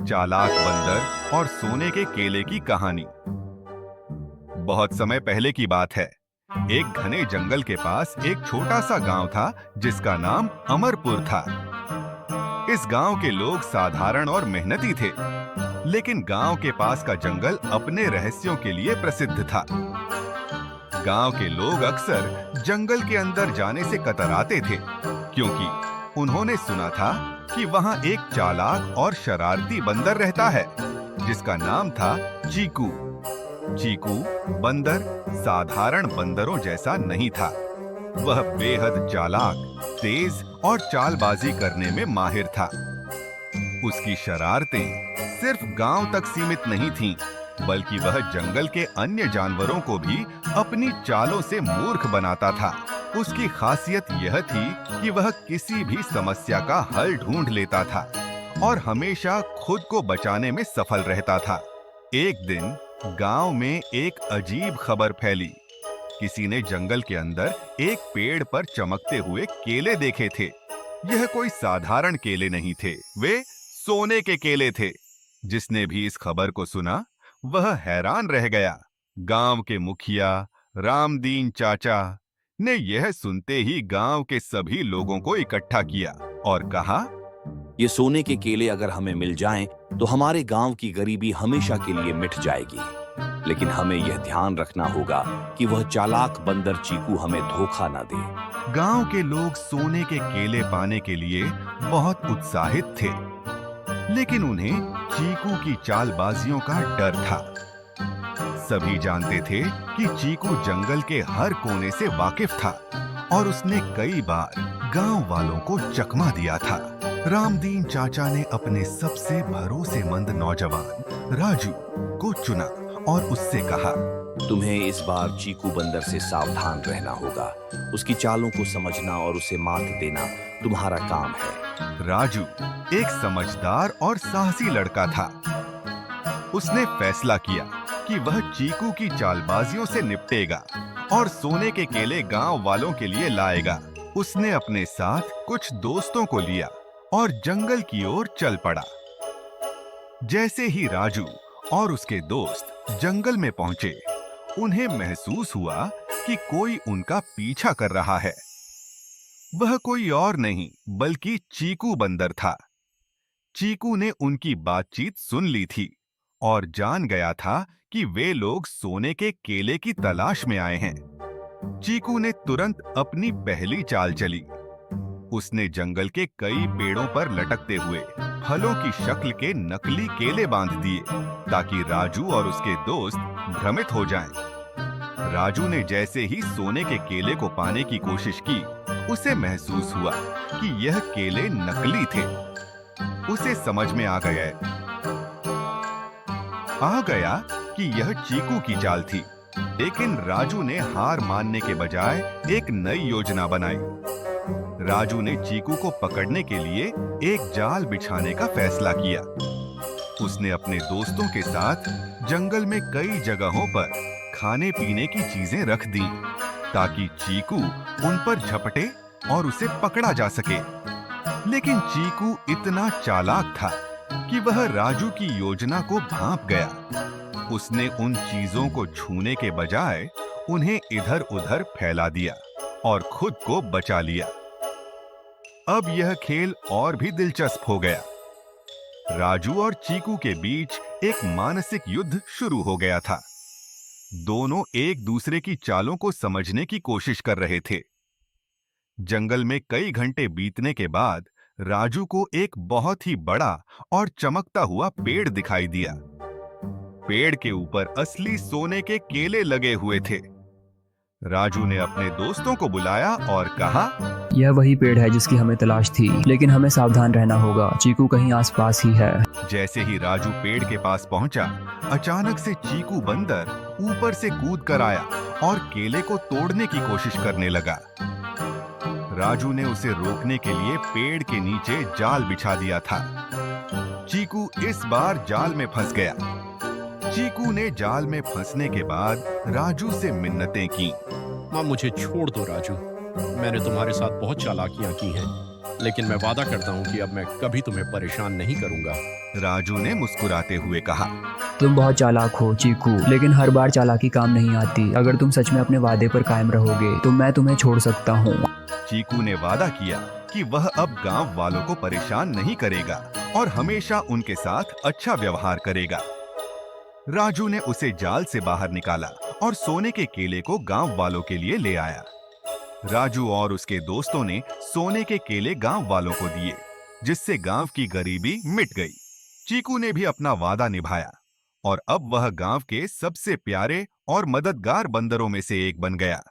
चालाक बंदर और सोने के केले की कहानी। बहुत समय पहले की बात है। एक घने जंगल के पास एक छोटा सा गांव था जिसका नाम अमरपुर था। इस गांव के लोग साधारण और मेहनती थे, लेकिन गांव के पास का जंगल अपने रहस्यों के लिए प्रसिद्ध था। गांव के लोग अक्सर जंगल के अंदर जाने से कतराते थे, क्योंकि उन्होंने सुना था कि वहां एक चालाक और शरारती बंदर रहता है जिसका नाम था चीकू। चीकू बंदर साधारण बंदरों जैसा नहीं था। वह बेहद चालाक, तेज और चालबाजी करने में माहिर था। उसकी शरारतें सिर्फ गांव तक सीमित नहीं थीं, बल्कि वह जंगल के अन्य जानवरों को भी अपनी चालों से मूर्ख बनाता था। उसकी खासियत यह थी कि वह किसी भी समस्या का हल ढूंढ लेता था और हमेशा खुद को बचाने में सफल रहता था। एक दिन गांव में एक अजीब खबर फैली। किसी ने जंगल के अंदर एक पेड़ पर चमकते हुए केले देखे थे। यह कोई साधारण केले नहीं थे, वे सोने के केले थे। जिसने भी इस खबर को सुना वह हैरान रह गया। गांव के मुखिया रामदीन चाचा ने यह सुनते ही गांव के सभी लोगों को इकट्ठा किया और कहा, ये सोने के केले अगर हमें मिल जाएं, तो हमारे गांव की गरीबी हमेशा के लिए मिट जाएगी। लेकिन हमें यह ध्यान रखना होगा कि वह चालाक बंदर चीकू हमें धोखा न दे। गांव के लोग सोने के केले पाने के लिए बहुत उत्साहित थे, लेकिन उन्हें चीकू की चालबाजियों का डर था। सभी जानते थे कि चीकू जंगल के हर कोने से वाकिफ था और उसने कई बार गांव वालों को चकमा दिया था। रामदीन चाचा ने अपने सबसे भरोसेमंद नौजवान राजू को चुना और उससे कहा, तुम्हें इस बार चीकू बंदर से सावधान रहना होगा। उसकी चालों को समझना और उसे मात देना तुम्हारा काम है। राजू एक समझदार और साहसी लड़का था। उसने फैसला किया कि वह चीकू की चालबाजियों से निपटेगा और सोने के केले गांव वालों के लिए लाएगा। उसने अपने साथ कुछ दोस्तों को लिया और जंगल की ओर चल पड़ा। जैसे ही राजू और उसके दोस्त जंगल में पहुंचे, उन्हें महसूस हुआ कि कोई उनका पीछा कर रहा है। वह कोई और नहीं बल्कि चीकू बंदर था। चीकू ने उनकी बातचीत सुन ली थी और जान गया था कि वे लोग सोने के केले की तलाश में आए हैं। चीकू ने तुरंत अपनी पहली चाल चली। उसने जंगल के कई पेड़ों पर लटकते हुए फलों की शक्ल के नकली केले बांध दिए ताकि राजू और उसके दोस्त भ्रमित हो जाएं। राजू ने जैसे ही सोने के केले को पाने की कोशिश की, उसे महसूस हुआ कि यह केले नकली थे। उसे समझ में आ गया कि यह चीकू की चाल थी, लेकिन राजू ने हार मानने के बजाय एक नई योजना बनाई। राजू ने चीकू को पकड़ने के लिए एक जाल बिछाने का फैसला किया। उसने अपने दोस्तों के साथ जंगल में कई जगहों पर खाने पीने की चीजें रख दी ताकि चीकू उन पर झपटे और उसे पकड़ा जा सके। लेकिन चीकू इतना चालाक था कि वह राजू की योजना को भांप गया। उसने उन चीजों को छूने के बजाय उन्हें इधर-उधर फैला दिया और खुद को बचा लिया। अब यह खेल और भी दिलचस्प हो गया। राजू और चीकू के बीच एक मानसिक युद्ध शुरू हो गया था। दोनों एक दूसरे की चालों को समझने की कोशिश कर रहे थे। जंगल में कई घंटे बीतने के बाद राजू को एक बहुत ही बड़ा और चमकता हुआ पेड़ दिखाई दिया। पेड़ के ऊपर असली सोने के केले लगे हुए थे। राजू ने अपने दोस्तों को बुलाया और कहा, यह वही पेड़ है जिसकी हमें तलाश थी, लेकिन हमें सावधान रहना होगा। चीकू कहीं आसपास ही है। जैसे ही राजू पेड़ के पास पहुंचा, अचानक से चीकू बंदर ऊपर से कूद कर आया और केले को तोड़ने की कोशिश करने लगा। राजू ने उसे रोकने के लिए पेड़ के नीचे जाल बिछा दिया था। चीकू इस बार जाल में फंस गया। चीकू ने जाल में फंसने के बाद राजू से मिन्नतें की। मां, मुझे छोड़ दो राजू। मैंने तुम्हारे साथ बहुत चालाकियां की हैं। लेकिन मैं वादा करता हूँ कि अब मैं कभी तुम्हें परेशान नहीं करूंगा। राजू ने मुस्कुराते हुए कहा। तुम बहुत चालाक हो चीकू, लेकिन हर बार चालाकी काम नहीं आती। अगर तुम सच में अपने वादे पर कायम रहोगे तो मैं तुम्हें छोड़ सकता हूँ। चीकू ने वादा किया कि वह अब गांव वालों को परेशान नहीं करेगा और हमेशा उनके साथ अच्छा व्यवहार करेगा। राजू ने उसे जाल से बाहर निकाला और सोने के केले को गांव वालों के लिए ले आया। राजू और उसके दोस्तों ने सोने के केले गांव वालों को दिए, जिससे गांव की गरीबी मिट गई। चीकू ने भी अपना वादा निभाया और अब वह गांव के सबसे प्यारे और मददगार बंदरों में से एक बन गया।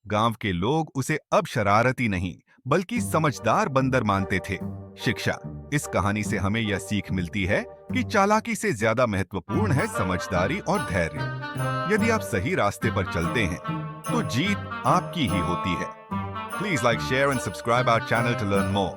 गांव के लोग उसे अब शरारती नहीं बल्कि समझदार बंदर मानते थे। शिक्षा: इस कहानी से हमें यह सीख मिलती है कि चालाकी से ज्यादा महत्वपूर्ण है समझदारी और धैर्य। यदि आप सही रास्ते पर चलते हैं तो जीत आपकी ही होती है। Please like, share and subscribe our channel to learn more.